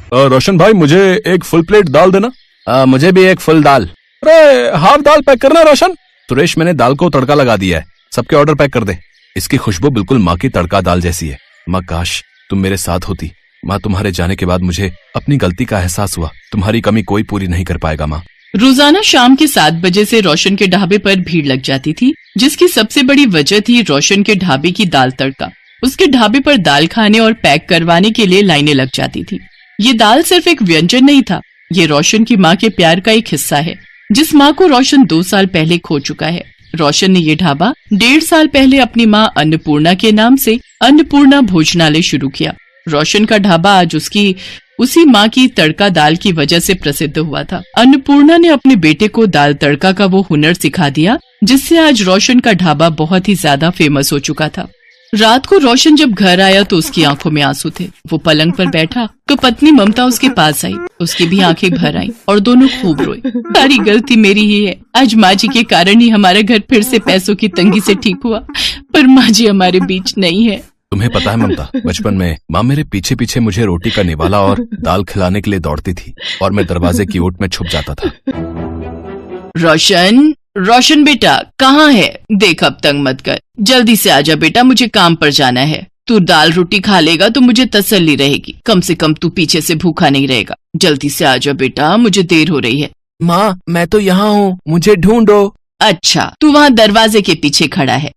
रोशन भाई, मुझे एक फुल प्लेट दाल देना। मुझे भी एक फुल दाल। अरे हाफ दाल पैक करना रोशन। सुरेश, मैंने दाल को तड़का लगा दिया है, सबके ऑर्डर पैक कर दे। इसकी खुशबू बिल्कुल माँ की तड़का दाल जैसी है। माँ, काश तुम मेरे साथ होती। माँ, तुम्हारे जाने के बाद मुझे अपनी गलती का एहसास हुआ। तुम्हारी कमी कोई पूरी नहीं कर पाएगा माँ। रोजाना शाम के 7 बजे से रोशन के ढाबे पर भीड़ लग जाती थी, जिसकी सबसे बड़ी वजह थी रोशन के ढाबे की दाल तड़का। उसके ढाबे पर दाल खाने और पैक करवाने के लिए लाइनें लग जाती थी। ये दाल सिर्फ एक व्यंजन नहीं था, ये रोशन की माँ के प्यार का एक हिस्सा है, जिस माँ को रोशन 2 साल पहले खो चुका है। रोशन ने ये ढाबा 1.5 साल पहले अपनी माँ अन्नपूर्णा के नाम से अन्नपूर्णा भोजनालय शुरू किया। रोशन का ढाबा आज उसी माँ की तड़का दाल की वजह से प्रसिद्ध हुआ था। अन्नपूर्णा ने अपने बेटे को दाल तड़का का वो हुनर सिखा दिया, जिससे आज रोशन का ढाबा बहुत ही ज्यादा फेमस हो चुका था। रात को रोशन जब घर आया तो उसकी आंखों में आंसू थे। वो पलंग पर बैठा तो पत्नी ममता उसके पास आई। उसकी भी आंखें भर आईं और दोनों खूब रोए। सारी गलती मेरी ही है। आज माँ जी के कारण ही हमारा घर फिर से पैसों की तंगी से ठीक हुआ, पर माँ जी हमारे बीच नहीं है। तुम्हें पता है ममता, बचपन में माँ मेरे पीछे पीछे मुझे रोटी का निवाला और दाल खिलाने के लिए दौड़ती थी और मैं दरवाजे की ओट में छुप जाता था। रोशन बेटा कहाँ है? देख, अब तंग मत कर, जल्दी से आजा बेटा, मुझे काम पर जाना है। तू दाल रोटी खा लेगा तो मुझे तसल्ली रहेगी, कम से कम तू पीछे से भूखा नहीं रहेगा। जल्दी से आजा बेटा, मुझे देर हो रही है। माँ, मैं तो यहाँ हूँ, मुझे ढूंढो। अच्छा, तू वहाँ दरवाजे के पीछे खड़ा है।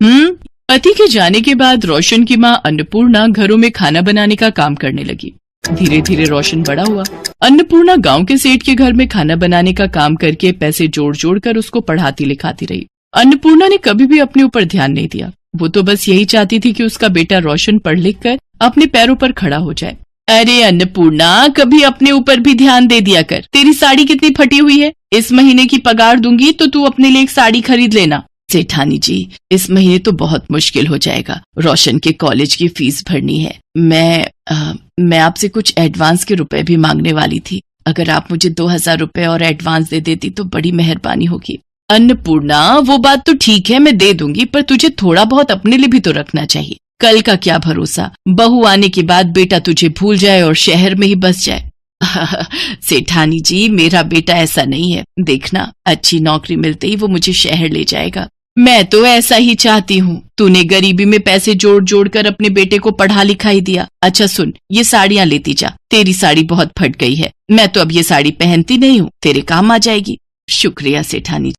पति के जाने के बाद रोशन की माँ अन्नपूर्णा घरों में खाना बनाने का काम करने लगी। धीरे धीरे रोशन बड़ा हुआ। अन्नपूर्णा गांव के सेठ के घर में खाना बनाने का काम करके पैसे जोड़ जोड़ कर उसको पढ़ाती लिखाती रही। अन्नपूर्णा ने कभी भी अपने ऊपर ध्यान नहीं दिया। वो तो बस यही चाहती थी कि उसका बेटा रोशन पढ़ लिख कर अपने पैरों पर खड़ा हो जाए। अरे अन्नपूर्णा, कभी अपने ऊपर भी ध्यान दे दिया कर। तेरी साड़ी कितनी फटी हुई है? इस महीने की पगार दूंगी तो तू अपने लिए एक साड़ी खरीद लेना। सेठानी जी, इस महीने तो बहुत मुश्किल हो जाएगा। रोशन के कॉलेज की फीस भरनी है। मैं आपसे कुछ एडवांस के रुपए भी मांगने वाली थी। अगर आप मुझे 2000 रुपए और एडवांस दे देती तो बड़ी मेहरबानी होगी। अन्नपूर्णा, वो बात तो ठीक है, मैं दे दूंगी, पर तुझे थोड़ा बहुत अपने लिए भी तो रखना चाहिए। कल का क्या भरोसा, बहू आने के बाद बेटा तुझे भूल जाए और शहर में ही बस जाए। सेठानी जी, मेरा बेटा ऐसा नहीं है। देखना, अच्छी नौकरी मिलते ही वो मुझे शहर ले जाएगा। मैं तो ऐसा ही चाहती हूँ। तूने गरीबी में पैसे जोड़ जोड़ कर अपने बेटे को पढ़ा लिखाई दिया। अच्छा सुन, ये साड़ियाँ लेती जा। तेरी साड़ी बहुत फट गई है, मैं तो अब ये साड़ी पहनती नहीं हूँ, तेरे काम आ जाएगी। शुक्रिया सेठानी।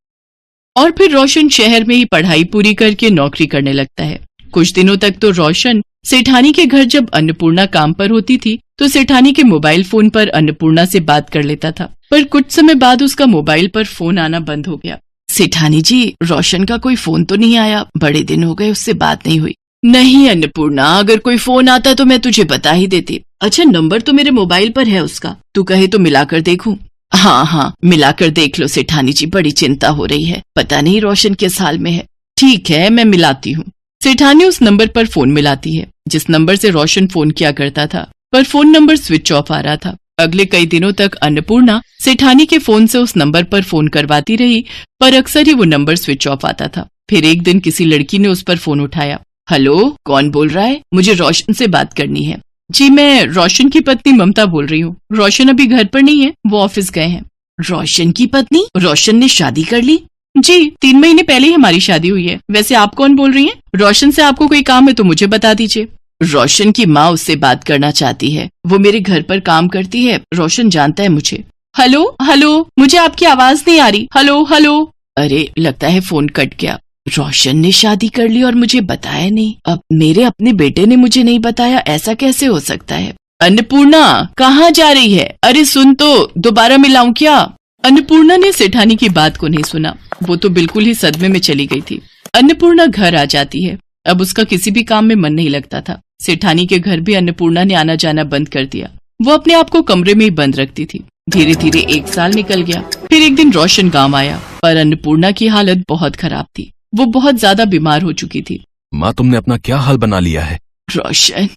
और फिर रोशन शहर में ही पढ़ाई पूरी करके नौकरी करने लगता है। कुछ दिनों तक तो रोशन सेठानी के घर जब अन्नपूर्णा काम पर होती थी तो सेठानी के मोबाइल फोन पर अन्नपूर्णा से बात कर लेता था, पर कुछ समय बाद उसका मोबाइल पर फोन आना बंद हो गया। सेठानी जी, रोशन का कोई फोन तो नहीं आया? बड़े दिन हो गए, उससे बात नहीं हुई। नहीं अन्नपूर्णा, अगर कोई फोन आता तो मैं तुझे बता ही देती। अच्छा, नंबर तो मेरे मोबाइल पर है उसका, तू कहे तो मिलाकर देखूं? हाँ, मिलाकर देख लो सेठानी जी, बड़ी चिंता हो रही है। पता नहीं रोशन किस हाल में है। ठीक है, मैं मिलाती हूँ। सेठानी उस नंबर पर फोन मिलाती है जिस नंबर से रोशन फोन किया करता था, पर फोन नंबर स्विच ऑफ आ रहा था। अगले कई दिनों तक अन्नपूर्णा सेठानी के फोन से उस नंबर पर फोन करवाती रही, पर अक्सर ही वो नंबर स्विच ऑफ आता था। फिर एक दिन किसी लड़की ने उस पर फोन उठाया। हेलो, कौन बोल रहा है? मुझे रोशन से बात करनी है। जी, मैं रोशन की पत्नी ममता बोल रही हूँ। रोशन अभी घर पर नहीं है, वो ऑफिस गए हैं। रोशन की पत्नी? रोशन ने शादी कर ली? जी, 3 महीने पहले ही हमारी शादी हुई है। वैसे आप कौन बोल रही हैं? रोशन से आपको कोई काम है तो मुझे बता दीजिए। रोशन की माँ उससे बात करना चाहती है। वो मेरे घर पर काम करती है, रोशन जानता है मुझे। हेलो, मुझे आपकी आवाज नहीं आ रही। हेलो। अरे, लगता है फोन कट गया। रोशन ने शादी कर ली और मुझे बताया नहीं। अब मेरे अपने बेटे ने मुझे नहीं बताया, ऐसा कैसे हो सकता है? अन्नपूर्णा, कहाँ जा रही है? अरे सुन तो, दोबारा मिलाऊं क्या? अन्नपूर्णा ने सेठानी की बात को नहीं सुना। वो तो बिल्कुल ही सदमे में चली गई थी। अन्नपूर्णा घर आ जाती है। अब उसका किसी भी काम में मन नहीं लगता था। सेठानी के घर भी अन्नपूर्णा ने आना जाना बंद कर दिया। वो अपने आप को कमरे में ही बंद रखती थी। धीरे धीरे 1 साल निकल गया। फिर एक दिन रोशन गांव आया, पर अन्नपूर्णा की हालत बहुत खराब थी। वो बहुत ज्यादा बीमार हो चुकी थी। माँ, तुमने अपना क्या हाल बना लिया है? रोशन,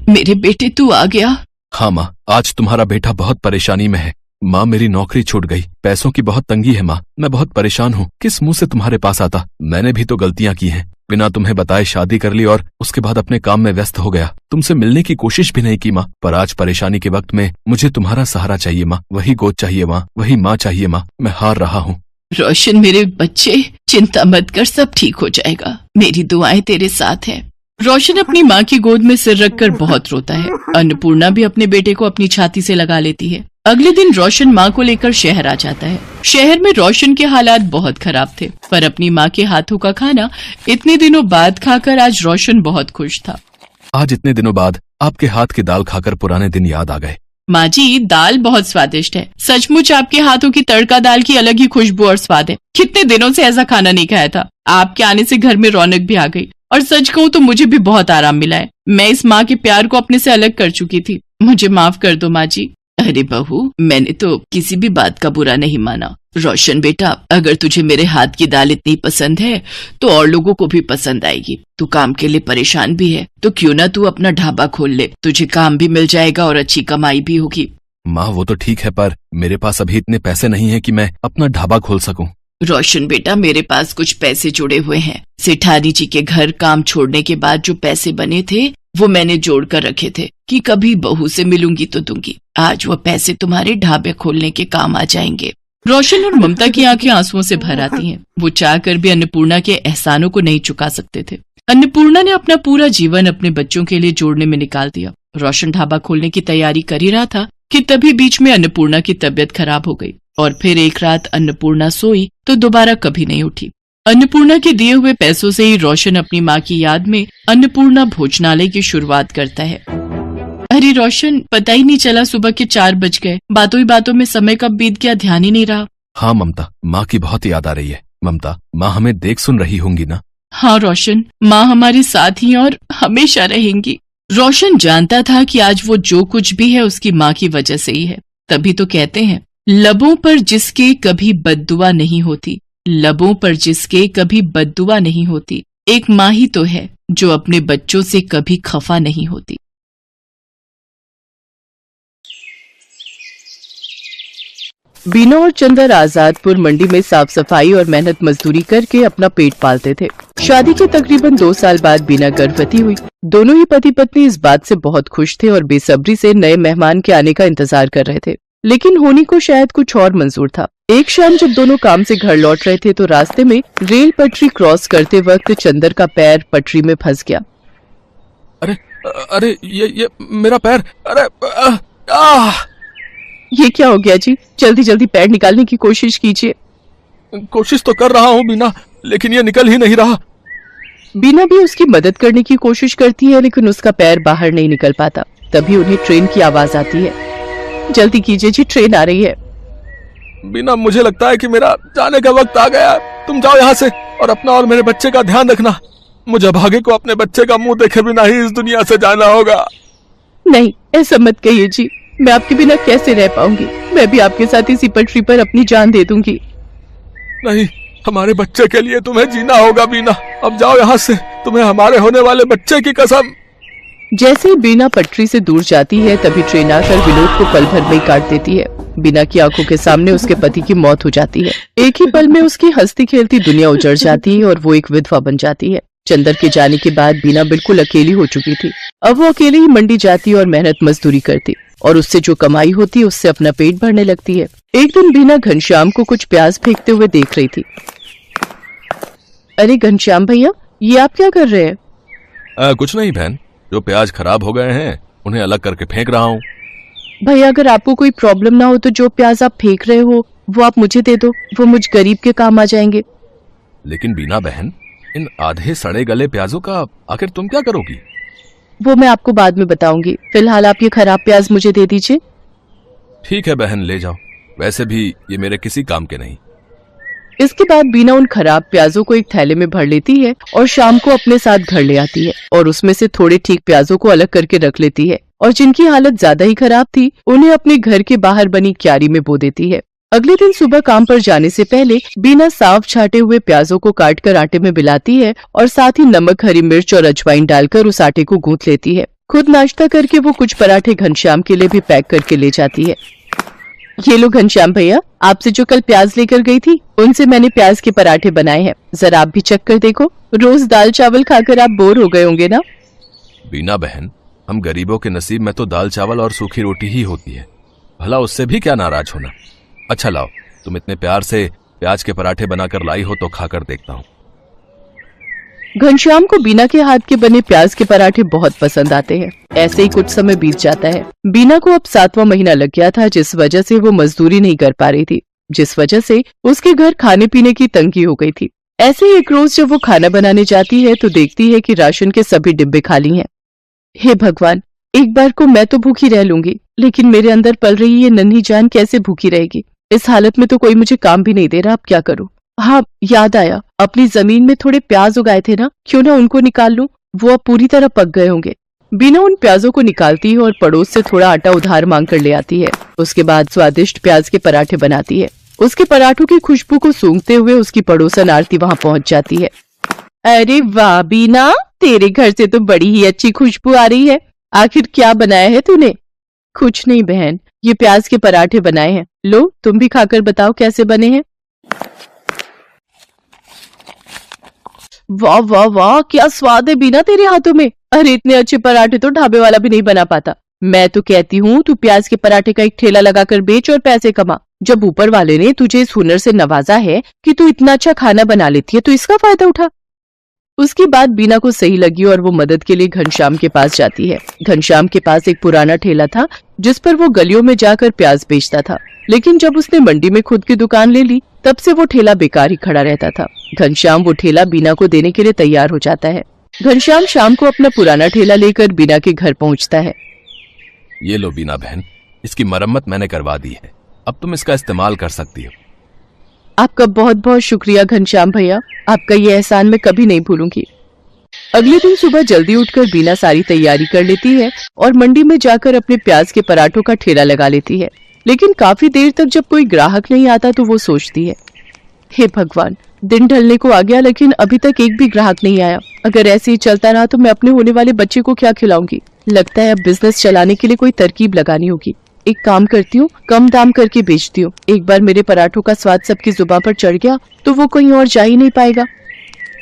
मेरे बेटे तू आ गया? हाँ माँ, आज तुम्हारा बेटा बहुत परेशानी में है। माँ मेरी नौकरी छूट गई, पैसों की बहुत तंगी है माँ, मैं बहुत परेशान हूँ, किस मुंह से तुम्हारे पास आता। मैंने भी तो गलतियाँ की हैं, बिना तुम्हें बताए शादी कर ली और उसके बाद अपने काम में व्यस्त हो गया, तुमसे मिलने की कोशिश भी नहीं की माँ। पर आज परेशानी के वक्त में मुझे तुम्हारा सहारा चाहिए माँ, वही गोद चाहिए माँ, वही माँ चाहिए माँ, मैं हार रहा हूँ। रोशन मेरे बच्चे, चिंता मत कर, सब ठीक हो जाएगा, मेरी दुआएं तेरे साथ हैं। रोशन अपनी माँ की गोद में सिर रखकर बहुत रोता है। अन्नपूर्णा भी अपने बेटे को अपनी छाती से लगा लेती है। अगले दिन रोशन माँ को लेकर शहर आ जाता है। शहर में रोशन के हालात बहुत खराब थे, पर अपनी माँ के हाथों का खाना इतने दिनों बाद खाकर आज रोशन बहुत खुश था। आज इतने दिनों बाद आपके हाथ की दाल खाकर पुराने दिन याद आ गए। माँ जी, दाल बहुत स्वादिष्ट है, सचमुच आपके हाथों की तड़का दाल की अलग ही खुशबू और स्वाद है। कितने दिनों से ऐसा खाना नहीं खाया था। आपके आने से घर में रौनक भी आ गई, और सच कहूँ तो मुझे भी बहुत आराम मिला है। मैं इस माँ के प्यार को अपने से अलग कर चुकी थी, मुझे माफ कर दो माँ जी। अरे बहू, मैंने तो किसी भी बात का बुरा नहीं माना। रोशन बेटा, अगर तुझे मेरे हाथ की दाल इतनी पसंद है तो और लोगों को भी पसंद आएगी। तू काम के लिए परेशान भी है, तो क्यों ना तू अपना ढाबा खोल ले, तुझे काम भी मिल जाएगा और अच्छी कमाई भी होगी। माँ वो तो ठीक है, पर मेरे पास अभी इतने पैसे नहीं है कि मैं अपना ढाबा खोल सकूं। रोशन बेटा, मेरे पास कुछ पैसे जुड़े हुए हैं। सेठानी जी के घर काम छोड़ने के बाद जो पैसे बने थे वो मैंने जोड़ कर रखे थे कि कभी बहू से मिलूंगी तो दूंगी। आज वो पैसे तुम्हारे ढाबे खोलने के काम आ जाएंगे। रोशन और ममता की आंखें आंसुओं से भर आती हैं। वो चाहकर भी अन्नपूर्णा के एहसानों को नहीं चुका सकते थे। अन्नपूर्णा ने अपना पूरा जीवन अपने बच्चों के लिए जोड़ने में निकाल दिया। रोशन ढाबा खोलने की तैयारी कर ही रहा था कि तभी बीच में अन्नपूर्णा की तबीयत खराब हो गई, और फिर एक रात अन्नपूर्णा सोई तो दोबारा कभी नहीं उठी। अन्नपूर्णा के दिए हुए पैसों से ही रोशन अपनी माँ की याद में अन्नपूर्णा भोजनालय की शुरुआत करता है। अरे रोशन, पता ही नहीं चला सुबह के 4 बज गए। बातों ही बातों में समय कब बीत गया ध्यान ही नहीं रहा। हाँ ममता, माँ की बहुत याद आ रही है। ममता, माँ हमें देख सुन रही होंगी ना? हाँ रोशन, माँ हमारे साथ ही और हमेशा रहेंगी। रोशन जानता था कि आज वो जो कुछ भी है उसकी माँ की वजह से ही है। तभी तो कहते हैं, लबों पर जिसके कभी बद्दुआ नहीं होती, लबों पर जिसके कभी बद्दुआ नहीं होती, एक माँ ही तो है जो अपने बच्चों से कभी खफा नहीं होती। बीना और चंदर आजादपुर मंडी में साफ सफाई और मेहनत मजदूरी करके अपना पेट पालते थे। शादी के तकरीबन 2 साल बाद बीना गर्भवती हुई। दोनों ही पति पत्नी इस बात से बहुत खुश थे और बेसब्री से नए मेहमान के आने का इंतजार कर रहे थे, लेकिन होनी को शायद कुछ और मंजूर था। एक शाम जब दोनों काम से घर लौट रहे थे तो रास्ते में रेल पटरी क्रॉस करते वक्त चंदर का पैर पटरी में फंस गया। अरे अरे ये मेरा पैर, अरे ये क्या हो गया जी? जल्दी जल्दी पैर निकालने की कोशिश कीजिए। कोशिश तो कर रहा हूँ बीना, लेकिन ये निकल ही नहीं रहा। बीना भी उसकी मदद करने की कोशिश करती है, लेकिन उसका पैर बाहर नहीं निकल पाता। तभी उन्हें ट्रेन की आवाज आती है। जल्दी कीजिए जी, ट्रेन आ रही है। बीना, मुझे लगता है कि मेरा जाने का वक्त आ गया। तुम जाओ यहाँ से और अपना और मेरे बच्चे का ध्यान रखना। मुझे भागे को अपने बच्चे का मुंह देखे बिना ही इस दुनिया से जाना होगा। नहीं, ऐसा मत कहिए जी, मैं आपके बिना कैसे रह पाऊंगी। मैं भी आपके साथ इसी पटरी पर अपनी जान दे दूंगी। नहीं, हमारे बच्चे के लिए तुम्हें जीना होगा बीना। अब जाओ यहाँ से, तुम्हें हमारे होने वाले बच्चे की कसम। जैसे ही बीना पटरी से दूर जाती है तभी ट्रेन आकर विनोद को पल भर में ही काट देती है। बीना की आंखों के सामने उसके पति की मौत हो जाती है। एक ही पल में उसकी हंसती खेलती दुनिया उजड़ जाती है और वो एक विधवा बन जाती है। चंदर के जाने के बाद बीना बिल्कुल अकेली हो चुकी थी। अब वो अकेले ही मंडी जाती और मेहनत मजदूरी करती और उससे जो कमाई होती उससे अपना पेट भरने लगती है। एक दिन बीना घनश्याम को कुछ प्याज फेंकते हुए देख रही थी। अरे घनश्याम भैया, ये आप क्या कर रहे हैं? कुछ नहीं बहन, जो प्याज खराब हो गए हैं उन्हें अलग करके फेंक रहा हूँ। भैया, अगर आपको कोई प्रॉब्लम ना हो तो जो प्याज आप फेंक रहे हो वो आप मुझे दे दो, वो मुझ गरीब के काम आ जाएंगे। लेकिन बीना बहन, इन आधे सड़े गले प्याजों का आखिर तुम क्या करोगी? वो मैं आपको बाद में बताऊंगी, फिलहाल आप ये खराब प्याज मुझे दे दीजिए। ठीक है बहन, ले जाओ, वैसे भी ये मेरे किसी काम के नहीं। इसके बाद बीना उन खराब प्याजों को एक थैले में भर लेती है और शाम को अपने साथ घर ले आती है और उसमें से थोड़े ठीक प्याजों को अलग करके रख लेती है और जिनकी हालत ज्यादा ही खराब थी उन्हें अपने घर के बाहर बनी क्यारी में बो देती है। अगले दिन सुबह काम पर जाने से पहले बीना साफ छाटे हुए प्याजों को काटकर आटे में मिलाती है और साथ ही नमक, हरी मिर्च और अजवाइन डालकर उस आटे को गूंथ लेती है। खुद नाश्ता करके वो कुछ पराठे घनश्याम के लिए भी पैक करके ले जाती है। ये लो घनश्याम भैया, आपसे जो कल प्याज लेकर गई थी उनसे मैंने प्याज के पराठे बनाए हैं, जरा आप भी चख कर देखो। रोज दाल चावल खाकर आप बोर हो गए होंगे ना। बीना बहन, हम गरीबों के नसीब में तो दाल चावल और सूखी रोटी ही होती है, भला उससे भी क्या नाराज होना। अच्छा लाओ, तुम इतने प्यार से प्याज के पराठे बनाकर लाई हो तो खाकर देखता हूँ। घनश्याम को बीना के हाथ के बने प्याज के पराठे बहुत पसंद आते हैं। ऐसे ही कुछ समय बीत जाता है। बीना को अब 7वां महीना लग गया था, जिस वजह से वो मजदूरी नहीं कर पा रही थी, जिस वजह से उसके घर खाने पीने की तंगी हो गई थी। ऐसे ही एक रोज जब वो खाना बनाने जाती है तो देखती है कि राशन के सभी डिब्बे खाली हैं। हे भगवान, एक बार को मैं तो भूखी रह लूंगी, लेकिन मेरे अंदर पल रही ये नन्ही जान कैसे भूखी रहेगी। इस हालत में तो कोई मुझे काम भी नहीं दे रहा, अब क्या करूं। हाँ, याद आया, अपनी जमीन में थोड़े प्याज उगाए थे ना, क्यों ना उनको निकाल लूं, वो अब पूरी तरह पक गए होंगे। बीना उन प्याजों को निकालती है और पड़ोस से थोड़ा आटा उधार मांग कर ले आती है। उसके बाद स्वादिष्ट प्याज के पराठे बनाती है। उसके पराठों की खुशबू को सूंघते हुए उसकी पड़ोसन आरती वहाँ पहुँच जाती है। अरे वाह बीना, तेरे घर से तो बड़ी ही अच्छी खुशबू आ रही है। आखिर क्या बनाया है तूने? कुछ नहीं बहन, ये प्याज के पराठे बनाए हैं। लो, तुम भी खाकर बताओ कैसे बने हैं। वाह वाह वाह, क्या स्वाद है बीना तेरे हाथों में। अरे इतने अच्छे पराठे तो ढाबे वाला भी नहीं बना पाता। मैं तो कहती हूँ तू प्याज के पराठे का एक ठेला लगाकर बेच और पैसे कमा। जब ऊपर वाले ने तुझे इस हुनर से नवाजा है कि तू इतना अच्छा खाना बना लेती है, तो इसका फायदा उठा। उसकी बात बीना को सही लगी और वो मदद के लिए घनश्याम के पास जाती है। घनश्याम के पास एक पुराना ठेला था जिस पर वो गलियों में जाकर प्याज बेचता था, लेकिन जब उसने मंडी में खुद की दुकान ले ली तब से वो ठेला बेकार ही खड़ा रहता था। घनश्याम वो ठेला बीना को देने के लिए तैयार हो जाता है। घनश्याम शाम को अपना पुराना ठेला लेकर बीना के घर पहुंचता है। ये लो बीना बहन, इसकी मरम्मत मैंने करवा दी है, अब तुम इसका इस्तेमाल कर सकती हो। आपका बहुत बहुत शुक्रिया घनश्याम भैया, आपका ये एहसान मैं कभी नहीं भूलूंगी। अगले दिन सुबह जल्दी उठकर बीना सारी तैयारी कर लेती है और मंडी में जाकर अपने प्याज के पराठों का ठेला लगा लेती है। लेकिन काफी देर तक जब कोई ग्राहक नहीं आता तो वो सोचती है, हे भगवान, दिन ढलने को आ गया लेकिन अभी तक एक भी ग्राहक नहीं आया। अगर ऐसे ही चलता रहा तो मैं अपने होने वाले बच्चे को क्या खिलाऊंगी। लगता है अब बिजनेस चलाने के लिए कोई तरकीब लगानी होगी। एक काम करती हूँ, कम दाम करके बेचती हूँ। एक बार मेरे पराठों का स्वाद सबकी जुबान पर चढ़ गया तो वो कहीं और जा ही नहीं पाएगा।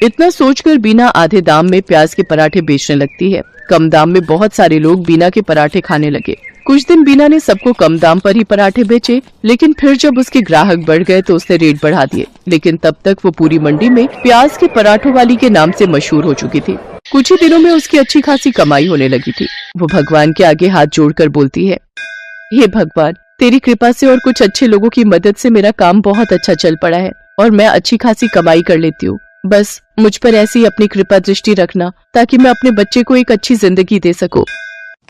इतना सोचकर बीना आधे दाम में प्याज के पराठे बेचने लगती है। कम दाम में बहुत सारे लोग बीना के पराठे खाने लगे। कुछ दिन बीना ने सबको कम दाम पर ही पराठे बेचे, लेकिन फिर जब उसके ग्राहक बढ़ गए तो उसने रेट बढ़ा दिए। लेकिन तब तक वो पूरी मंडी में प्याज के पराठों वाली के नाम से मशहूर हो चुकी थी। कुछ ही दिनों में उसकी अच्छी खासी कमाई होने लगी थी। वो भगवान के आगे हाथ जोड़कर बोलती है, हे भगवान, तेरी कृपा से और कुछ अच्छे लोगों की मदद से मेरा काम बहुत अच्छा चल पड़ा है और मैं अच्छी खासी कमाई कर लेती हूँ। बस मुझ पर ऐसी अपनी कृपा दृष्टि रखना ताकि मैं अपने बच्चे को एक अच्छी जिंदगी दे सकूं।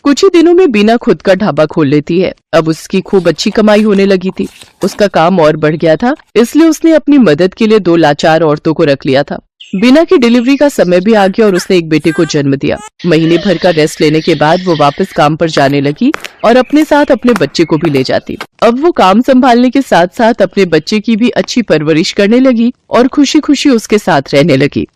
कुछ ही दिनों में बीना खुद का ढाबा खोल लेती है। अब उसकी खूब अच्छी कमाई होने लगी थी। उसका काम और बढ़ गया था, इसलिए उसने अपनी मदद के लिए 2 लाचार औरतों को रख लिया था। बीना की डिलीवरी का समय भी आ गया और उसने एक बेटे को जन्म दिया। महीने भर का रेस्ट लेने के बाद वो वापस काम पर जाने लगी और अपने साथ अपने बच्चे को भी ले जाती। अब वो काम संभालने के साथ साथ अपने बच्चे की भी अच्छी परवरिश करने लगी और खुशी खुशी उसके साथ रहने लगी।